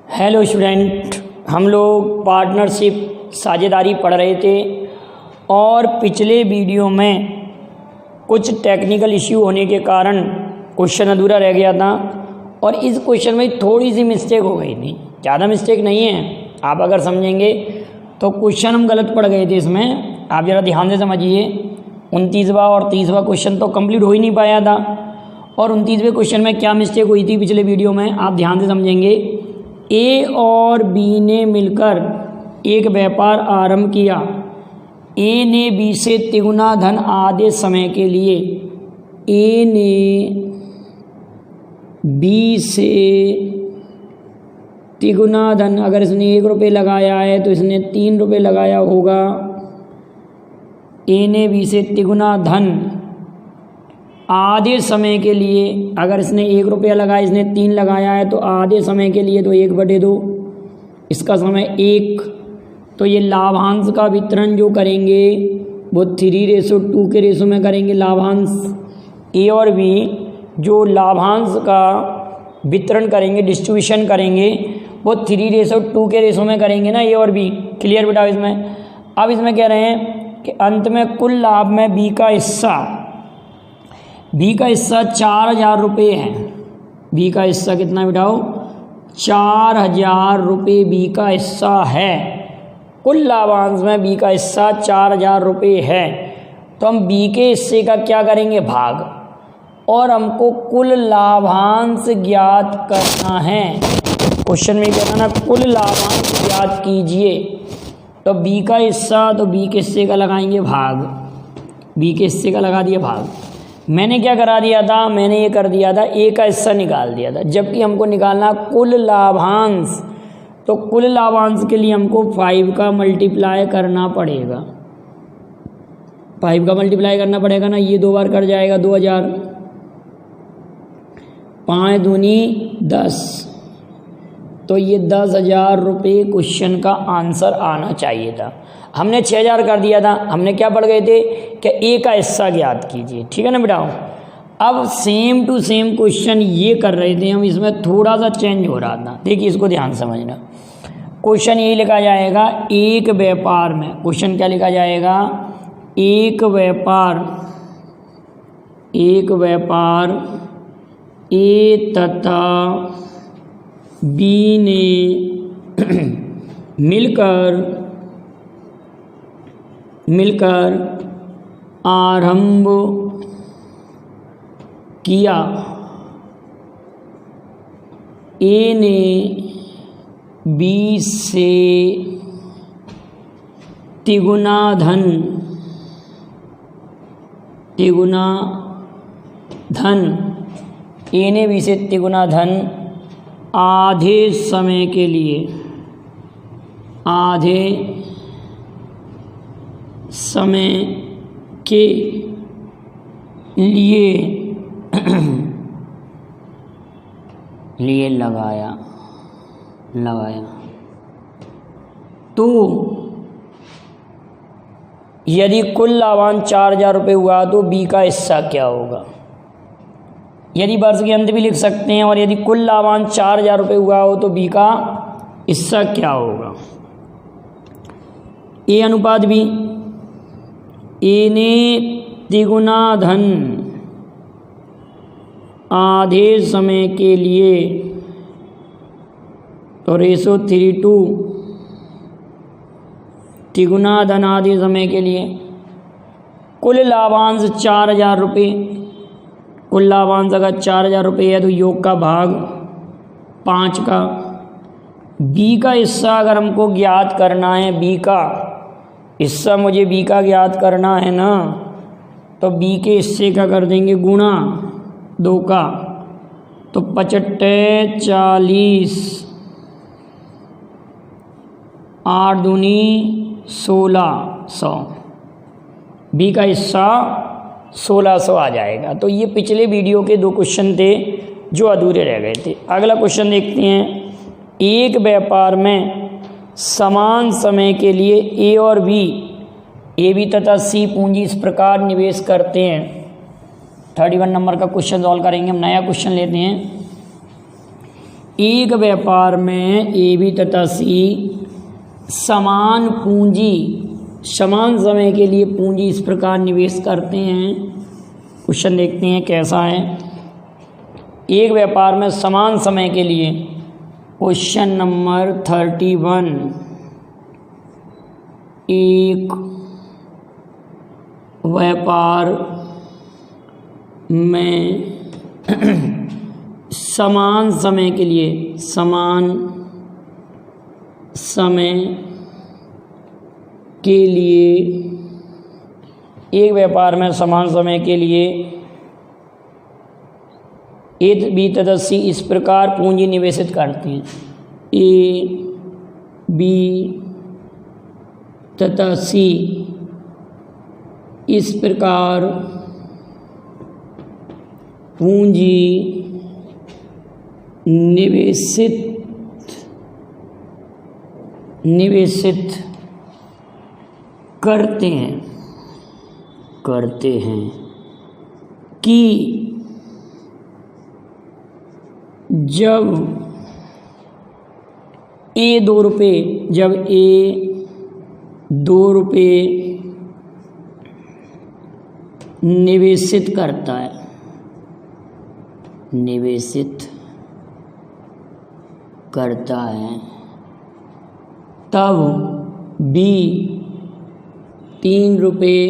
Hello student, हम लोग partnership साझेदारी पढ़ रहे थे और पिछले वीडियो में कुछ टेक्निकल इश्यू होने के कारण क्वेश्चन अधूरा रह गया था और इस क्वेश्चन में थोड़ी सी मिस्टेक हो गई थी। ज़्यादा मिस्टेक नहीं है, आप अगर समझेंगे तो क्वेश्चन हम गलत पढ़ गए थे। इसमें आप ज़रा ध्यान से समझिए। 29वां और 30वां क्वेश्चन तो कंप्लीट हो ही नहीं पाया था और 29वें क्वेश्चन में क्या मिस्टेक हुई थी पिछले वीडियो में आप ध्यान से समझेंगे। ए और बी ने मिलकर एक व्यापार आरंभ किया। ए ने बी से तिगुना धन आधे समय के लिए, ए ने बी से तिगुना धन, अगर इसने 1 रुपये लगाया है तो इसने 3 रुपये लगाया होगा। ए ने बी से तिगुना धन आधे समय के लिए, अगर इसने 1 रुपया लगाया, इसने 3 लगाया है तो आधे समय के लिए तो 1/2, इसका समय 1। तो ये लाभांश का वितरण जो करेंगे वो 3:2 के रेशो में करेंगे। लाभांश ए और बी जो लाभांश का वितरण करेंगे, डिस्ट्रीब्यूशन करेंगे, वो 3:2 के रेशो में करेंगे ना, ए और बी। क्लियर बेटा इसमें। अब इसमें कह रहे हैं कि अंत में कुल लाभ में बी का हिस्सा 4,000 रुपये है। बी का हिस्सा कितना बिठाओ? 4,000 रुपये बी का हिस्सा है। कुल लाभांश में बी का हिस्सा 4,000 रुपये है। तो हम बी के हिस्से का क्या करेंगे? भाग। और हमको कुल लाभांश ज्ञात करना है। क्वेश्चन में क्या करना? कुल लाभांश ज्ञात कीजिए। तो बी का हिस्सा, तो बी के हिस्से का लगाएंगे भाग। बी के हिस्से का लगा दिया भाग। मैंने क्या करा दिया था? मैंने ये कर दिया था, ए का हिस्सा निकाल दिया था, जबकि हमको निकालना कुल लाभांश। तो कुल लाभांश के लिए हमको 5 का मल्टीप्लाई करना पड़ेगा। 5 का मल्टीप्लाई करना पड़ेगा ना, ये 2 बार कट जाएगा 2,000। 5 दूनी 10, तो ये 10,000 रुपये क्वेश्चन का आंसर आना चाहिए था। हमने 6,000 कर दिया था। हमने क्या पढ़ गए थे कि ए का हिस्सा ज्ञात कीजिए। ठीक है ना बेटा। अब सेम टू सेम क्वेश्चन ये कर रहे थे हम, इसमें थोड़ा सा चेंज हो रहा था। देखिए इसको ध्यान से समझना। क्वेश्चन यही लिखा जाएगा, एक व्यापार में। क्वेश्चन क्या लिखा जाएगा? एक व्यापार ए तथा बी ने मिलकर आरंभ किया। ए ने बी से तिगुना धन ए ने बी से तिगुना धन आधे समय के लिए लिए लगाया। तो यदि कुल लाभांश 4,000 रुपये हुआ तो बी का हिस्सा क्या होगा? यदि वर्ष के अंत भी लिख सकते हैं। और यदि कुल लाभांश 4,000 रुपये हुआ हो तो बी का हिस्सा क्या होगा? ए अनुपात बी। ए ने तिगुना धन आधे समय के लिए, तो रेशो 3:2, तिगुना धन आधे समय के लिए। कुल लाभांश 4,000 रुपये। कुल लाभांश अगर 4,000 रुपये है तो योग का भाग 5 का। बी का हिस्सा अगर हमको ज्ञात करना है, बी का हिस्सा मुझे बी का ज्ञात करना है ना, तो बी के हिस्से का कर देंगे गुणा 2 का। तो 55 40, 8 दूनी 1600। बी का हिस्सा 1600 आ जाएगा। तो ये पिछले वीडियो के 2 क्वेश्चन थे जो अधूरे रह गए थे। अगला क्वेश्चन देखते हैं। एक व्यापार में समान समय के लिए ए और बी, ए बी तथा सी पूंजी इस प्रकार निवेश करते हैं। 31 नंबर का क्वेश्चन सॉल्व करेंगे हम। नया क्वेश्चन लेते हैं। एक व्यापार में ए बी तथा सी समान पूंजी समान समय के लिए पूंजी इस प्रकार निवेश करते हैं। क्वेश्चन देखते हैं कैसा है। एक व्यापार में समान समय के लिए, क्वेश्चन नंबर 31, एक व्यापार में समान समय के लिए एक व्यापार में समान समय के लिए ए बी तथा सी इस प्रकार पूंजी निवेशित करते हैं। ए बी तथा सी इस प्रकार पूंजी निवेशित करते हैं कि जब ए 2 रुपये निवेशित करता है तब बी 3 रुपये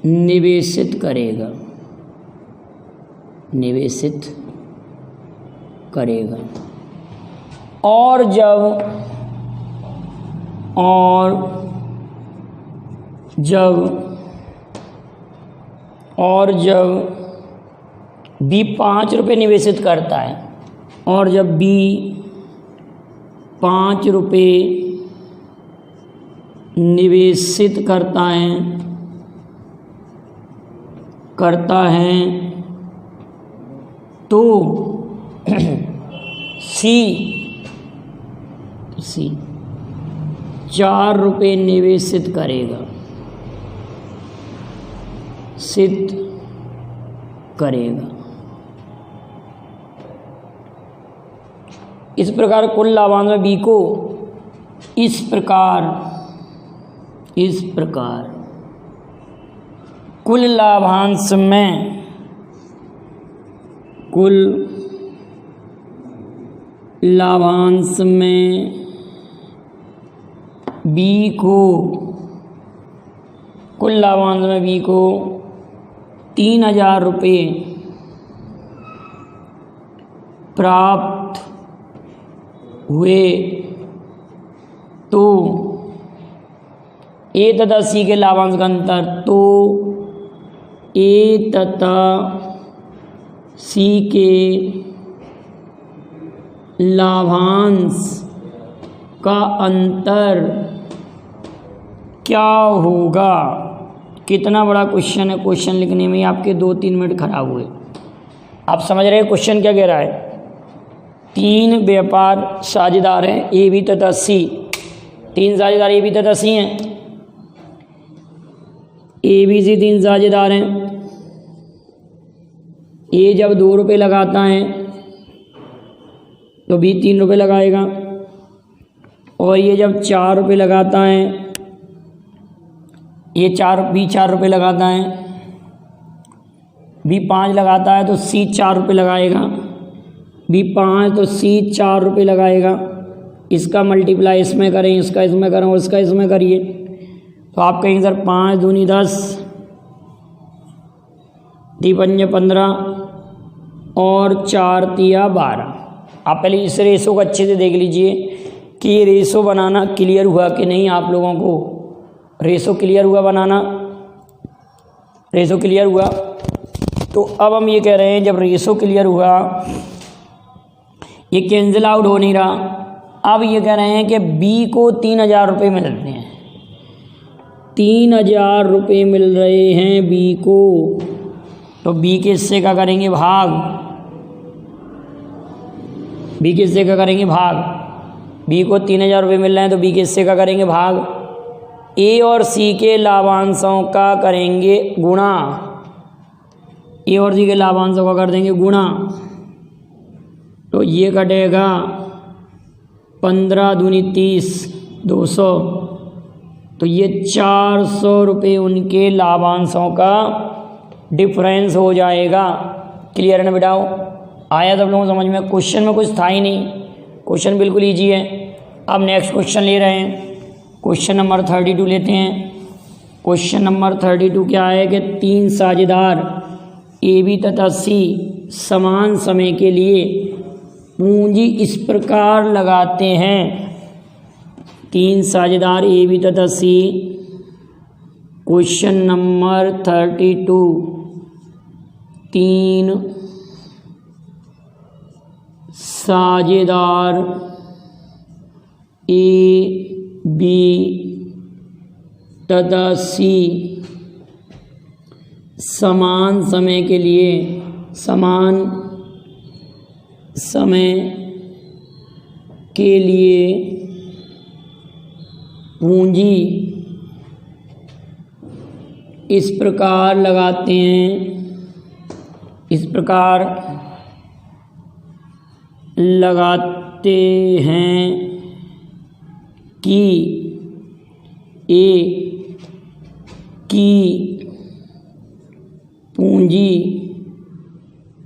निवेशित करेगा और जब बी 5 रुपये निवेशित करता है और जब बी 5 रुपये निवेशित करता है तो सी 4 रुपये निवेशित करेगा इस प्रकार कुल लाभांश में बी को इस प्रकार कुल लाभांश में बी को 3,000 रुपये प्राप्त हुए तो ए तथा सी के लाभांश का अंतर, तो ए तथा सी के लाभांश का अंतर क्या होगा। कितना बड़ा क्वेश्चन है, क्वेश्चन लिखने में आपके 2-3 मिनट खराब हुए। आप समझ रहे हैं क्वेश्चन क्या कह रहा है। 3 व्यापार साझेदार हैं ए बी तथा सी, 3 साझेदार ए बी तथा सी हैं। ए बी सी 3 साझेदार हैं। ए जब 2 रुपये लगाता है तो बी 3 रुपये लगाएगा और ये जब 4 रुपये लगाता है, बी 4 रुपये लगाता है, बी 5 लगाता है तो सी 4 रुपये लगाएगा, बी 5 तो सी 4 रुपये लगाएगा। इसका मल्टीप्लाई इसमें करें, इसका इसमें करें और इसका इसमें करिए तो आप कहेंगे सर 5 दूनी 10, 3 15 और 4 तिया 12। आप पहले इस रेशो को अच्छे से देख लीजिए कि ये रेशो बनाना क्लियर हुआ कि नहीं। आप लोगों को रेशो क्लियर हुआ बनाना, रेशो क्लियर हुआ। तो अब हम ये कह रहे हैं जब रेशो क्लियर हुआ, ये कैंसिल आउट हो नहीं रहा। अब ये कह रहे हैं कि बी को 3,000 रुपये मिल रहे हैं, 3,000 रुपये मिल रहे हैं बी को, तो बी के हिस्से का करेंगे भाग, बी के हिस्से का करेंगे भाग। बी को 3,000 रुपये मिल रहे हैं तो बी के हिस्से का करेंगे भाग। ए और सी के लाभांशों का करेंगे गुणा, ए और सी के लाभांशों का कर देंगे गुणा। तो ये कटेगा 15 दूनी 30, 200, तो ये 400 रुपये उनके लाभांशों का डिफरेंस हो जाएगा। क्लियर है ना बेटाओ? आया सब लोगों समझ में? क्वेश्चन में कुछ था ही नहीं, क्वेश्चन बिल्कुल ईजी है। अब नेक्स्ट क्वेश्चन ले रहे हैं, क्वेश्चन नंबर 32 लेते हैं। क्वेश्चन नंबर 32 क्या है कि 3 साझेदार ए बी तथा सी समान समय के लिए पूंजी इस प्रकार लगाते हैं। 3 साझेदार ए बी तथा सी, क्वेश्चन नंबर 32, 3 साझेदार ए बी तथा सी समान समय के लिए पूंजी इस प्रकार लगाते हैं कि ए की पूंजी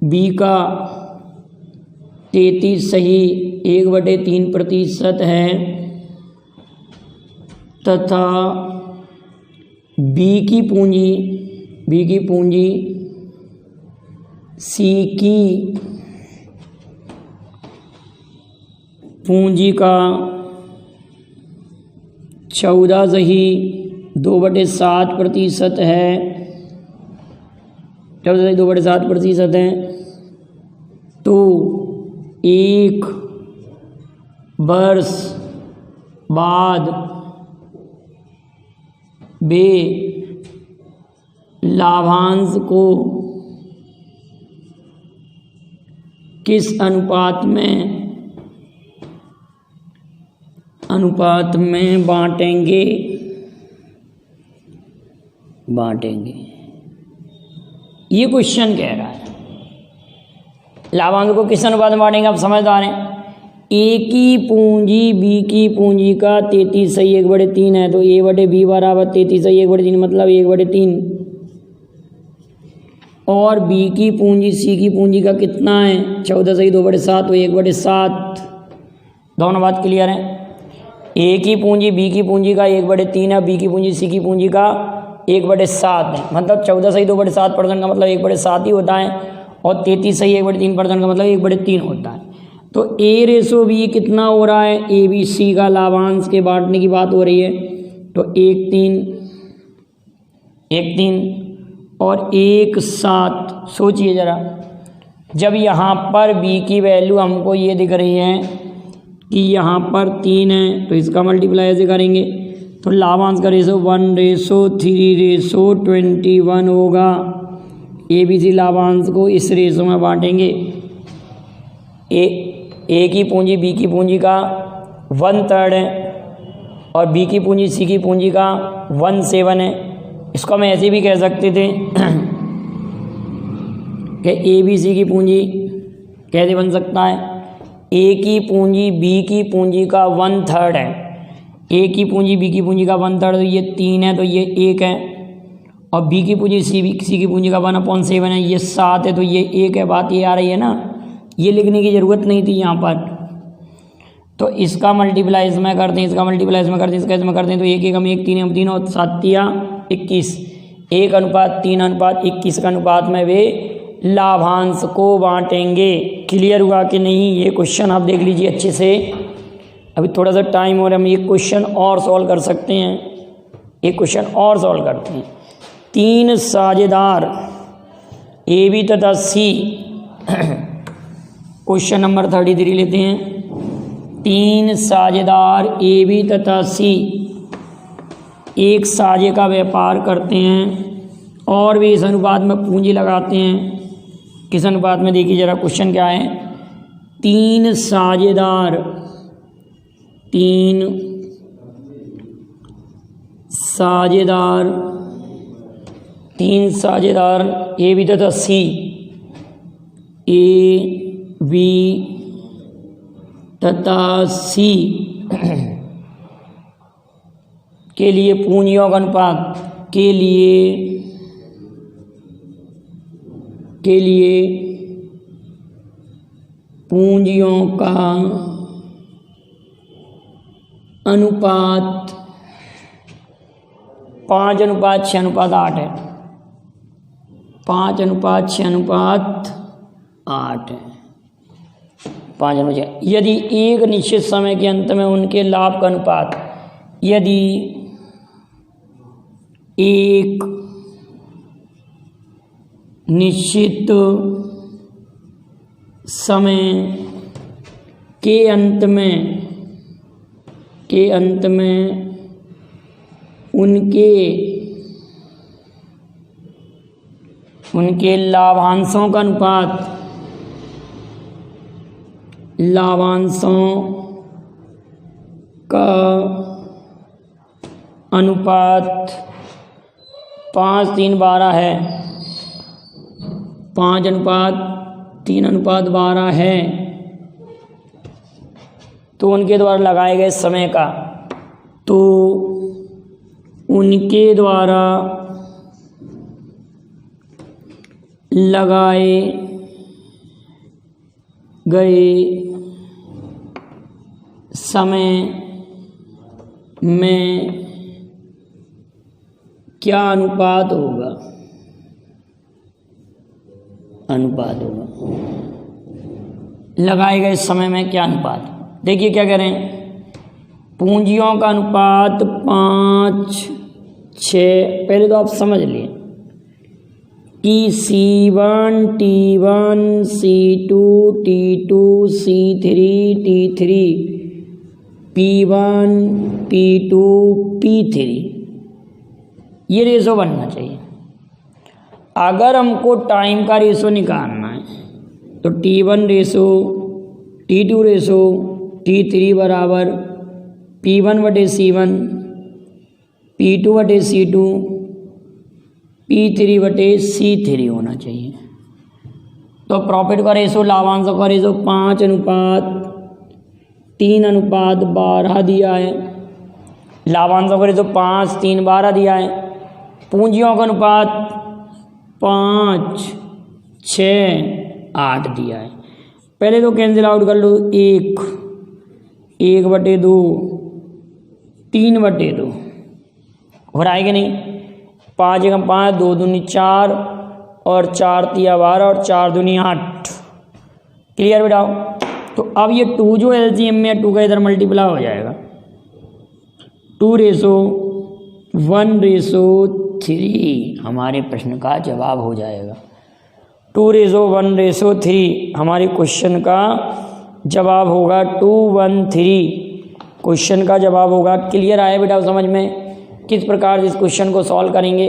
बी का 33.1/3% है तथा बी की पूंजी सी की पूंजी का 14.2/7% है, 14.2/7% है। तो 1 वर्ष बाद वे लाभांश को किस अनुपात में बांटेंगे। ये क्वेश्चन कह रहा है लाभांश को किस अनुपात में बांटेंगे। आप समझदार हैं। ए की पूंजी बी की पूंजी का 33/1/3 है, तो A/B बराबर 33/1/3 मतलब 1/3, और बी की पूंजी सी की पूंजी का कितना है 14/2/7, तो 1/7। दोनों बात क्लियर है। ए की पूंजी बी की पूंजी का 1/3 है, बी की पूंजी सी की पूंजी का 1/7 है, मतलब 14/2/7% का मतलब 1/7 ही होता है, और 33/1/3% का मतलब 1/3 होता है। तो A/B कितना हो रहा है, ए बी सी का लाभांश के बांटने की बात हो रही है, तो 1/3 और 1/7। सोचिए ज़रा, जब यहाँ पर B की वैल्यू हमको ये दिख रही है कि यहाँ पर 3 है, तो इसका मल्टीप्लाई ऐसे करेंगे तो लाभांश का रेशो 1:3:21 होगा। ABC लाभांश को इस रेशो में बांटेंगे। ए की पूंजी बी की पूंजी का 1/3 है, और बी की पूंजी सी की पूंजी का 1/7 है। इसको हम ऐसे भी कह सकते थे कि ABC की पूंजी कैसे बन सकता है, ए की पूंजी बी की पूंजी का 1/3 है, ए की पूंजी बी की पूंजी का 1/3, तो ये 3 है, तो ये 1 है, और बी की पूंजी सी की पूंजी का 1/7 है, ये 7 है, तो ये 1 है। बात ये आ रही है ना, ये लिखने की ज़रूरत नहीं थी यहाँ पर। तो इसका मल्टीप्लाई इसमें करते हैं, इसका मल्टीप्लाई इसमें करते हैं, इसका इसमें करते हैं, तो 1 हम 1 3 हम 3 और 7 21, 1:3:21 का अनुपात में वे लाभांश को बांटेंगे। क्लियर हुआ कि नहीं? ये क्वेश्चन आप देख लीजिए अच्छे से। अभी थोड़ा सा टाइम हो रहा है, हम एक क्वेश्चन और सॉल्व कर सकते हैं, एक क्वेश्चन और सॉल्व करते हैं। 3 साझेदार ए बी तथा सी, क्वेश्चन नंबर 33 लेते हैं। 3 साझेदार ए बी तथा सी एक साझे का व्यापार करते हैं और वे इस अनुपात में पूंजी लगाते हैं। किस अनुपात में? देखिए जरा क्वेश्चन क्या है। 3 साझेदार ए बी तथा सी, ए बी तथा सी के लिए पूंजियों का अनुपात के लिए पूंजियों का अनुपात 5:6:8 है। 5:6:8 है। 5:6। यदि एक निश्चित समय के अंत में उनके लाभ का अनुपात, यदि एक निश्चित समय के अंत में उनके लाभांशों का अनुपात 5:3:12 है। 5:3:12 है। तो उनके द्वारा लगाए गए समय का, तो उनके द्वारा लगाए गए समय में क्या अनुपात होगा? लगाए गए समय में क्या अनुपात? देखिए क्या कह रहे हैं, पूंजियों का अनुपात 5:6। पहले तो आप समझ लिए कि C1 T1 C2 T2 C3 T3 P1 P2 P3, ये रेशो बनना चाहिए। अगर हमको टाइम का रेशो निकालना है तो T1 ratio T2 ratio T3 बराबर P1/C1 P2/C2 P3/C3 होना चाहिए। तो प्रॉफिट का रेशो, लाभांशों का रेशो 5:3:12 दिया है। लाभांशों का रेशो 5:3:12 दिया है। पूंजियों का अनुपात 5:6:8 दिया है। पहले तो कैंसिल आउट कर लो, 1/2 3/2 हो रहा है कि नहीं। 5 × 5 2 दूनी 4 और 4 × 12 और 4 दूनी 8। क्लियर बेटा? तो अब ये 2 जो एलसीएम में 2 का इधर मल्टीप्लाई हो जाएगा, 2:1:3 हमारे प्रश्न का जवाब हो जाएगा। 2:1:3 हमारे क्वेश्चन का जवाब होगा। 2:1:3 क्वेश्चन का जवाब होगा। क्लियर आया बेटा समझ में किस प्रकार इस क्वेश्चन को सॉल्व करेंगे?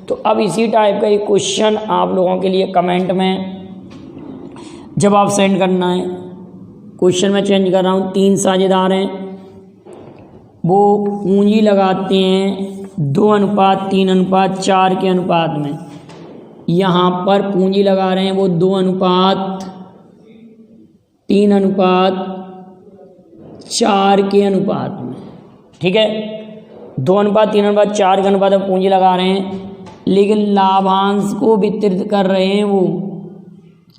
तो अब इसी टाइप का एक क्वेश्चन आप लोगों के लिए कमेंट में जवाब सेंड करना है। क्वेश्चन में चेंज कर रहा हूँ। 3 साझेदार हैं, वो पूंजी लगाते हैं 2:3:4 के अनुपात में। यहाँ पर पूंजी लगा रहे हैं वो 2:3:4 के अनुपात में। ठीक है, 2:3:4 के अनुपात में पूंजी लगा रहे हैं, लेकिन लाभांश को वितरित कर रहे हैं वो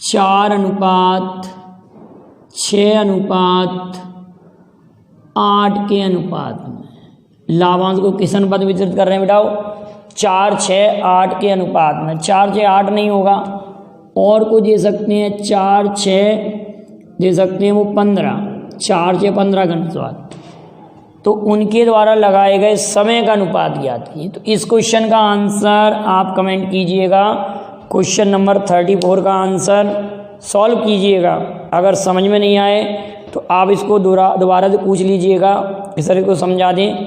4:6:8 के अनुपात में। लाभांश को किस अनुपात में वितरित कर रहे हैं बेटाओ? 4:6:8 के अनुपात में। 4:6:8 नहीं होगा, और को दे सकते हैं 4:6 दे सकते हैं वो 15, 4:6:15 का अनुपात। तो उनके द्वारा लगाए गए समय का अनुपात ज्ञात कीजिए। तो इस क्वेश्चन का आंसर आप कमेंट कीजिएगा। क्वेश्चन नंबर 34 का आंसर सॉल्व कीजिएगा। अगर समझ में नहीं आए तो आप इसको दोबारा से पूछ लीजिएगा, इस तरह को समझा दें।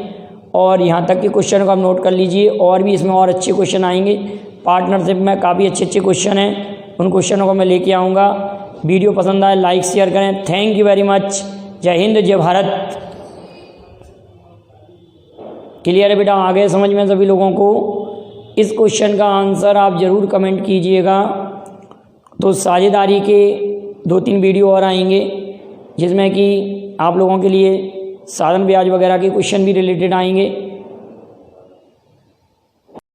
और यहाँ तक के क्वेश्चन को आप नोट कर लीजिए, और भी इसमें और अच्छे क्वेश्चन आएंगे। पार्टनरशिप में काफ़ी अच्छे क्वेश्चन हैं, उन क्वेश्चनों को मैं लेके आऊँगा। वीडियो पसंद आए लाइक शेयर करें। Thank you very much. जय हिंद, जय भारत। क्लियर है बेटा? आ गए समझ में सभी लोगों को? इस क्वेश्चन का आंसर आप ज़रूर कमेंट कीजिएगा। तो साझेदारी के 2-3 वीडियो और आएंगे, जिसमें कि आप लोगों के लिए साधन ब्याज वगैरह के क्वेश्चन भी रिलेटेड आएंगे।